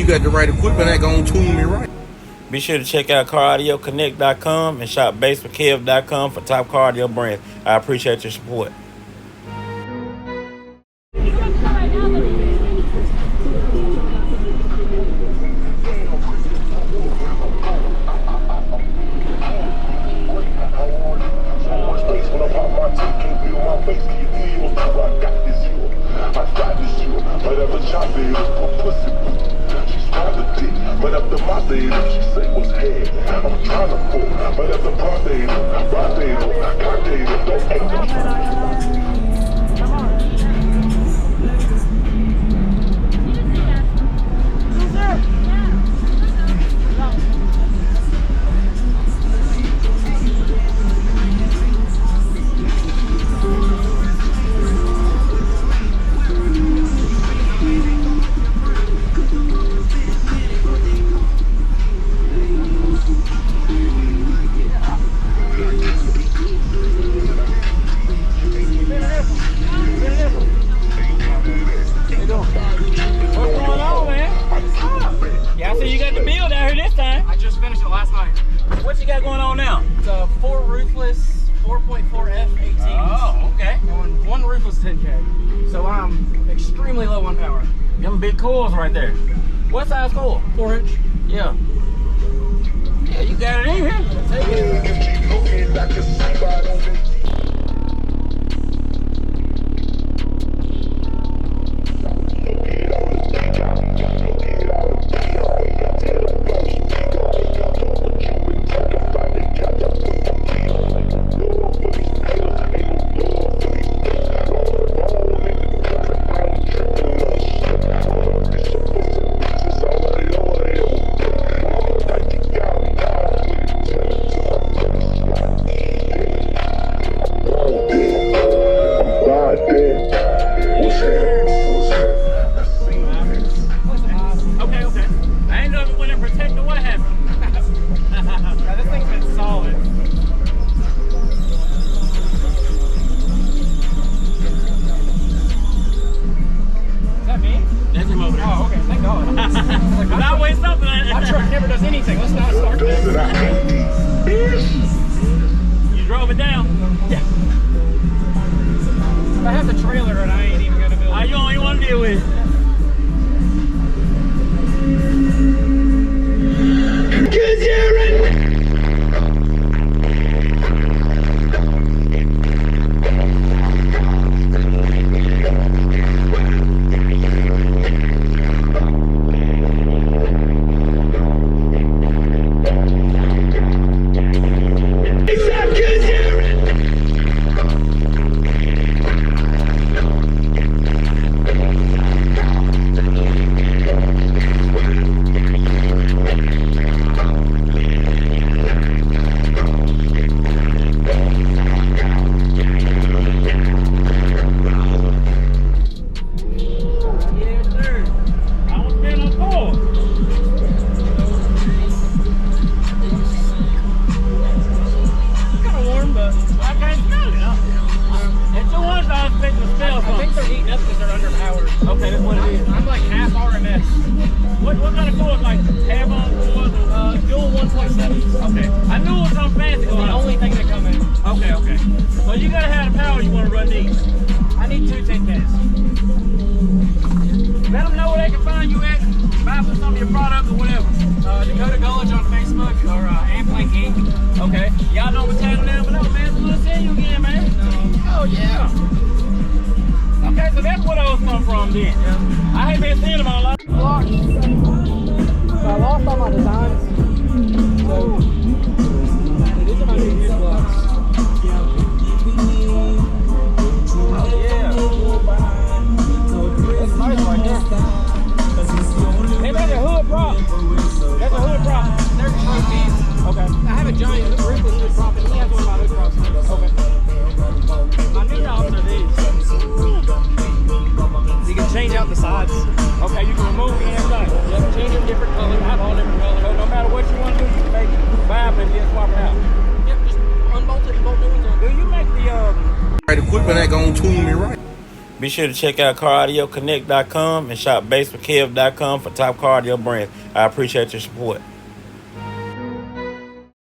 you got the right equipment that gonna tune me right. Be sure to check out CarAudioConnect.com and shop BASSWITHKEV.com for top car audio brands. I appreciate your support. But after my day, she say what's head. I'm trying to pull, but after prostate, four Ruthless 4.4F 18s. Oh, okay. And one Ruthless 10K. So I'm extremely low on power. Them big coils right there. What size coil? 4-inch. Yeah. Yeah, you got it in here. Take it. You drove it down? Yeah. If I have the trailer and I ain't even gonna build it. You only want to deal with it. Cause you're in. What kind of coils? Like cab-on coils? Dual 1.7. Okay. I knew it was something fancy. It's the only thing that come in. Okay, okay. So you gotta have the power you want to run these. I need 2 10Ks. Let them know where they can find you at. Buy for some of your products or whatever. Dakota Gulch on Facebook or AMPERE Inc. Okay. Y'all know what channel down below, man. So we'll see you again, man. Oh, yeah. Okay, so that's where those come from then. Yeah. I ain't been seeing them all. Blocks. So I lost all my designs. So these are my new used blocks. Oh yeah. That's nice right there. Hey, that's a hood prop. That's a hood prop. They're trophies. Okay. I have a giant Ruthless hood prop and he has one of my hood props. Okay. My new knobs are these. You can change out the sides. Okay, you can remove it and everything. Yep, change them different colors. I have all different colors. So no matter what you want to do, you can make it. Buy them and then swap it out. Yep, just unbolt it and bolt new ones on. Do you make the Right equipment that gonna tune me right. Be sure to check out CarAudioConnect.com and shop BASSWITHKEV.com for top car audio brands. I appreciate your support.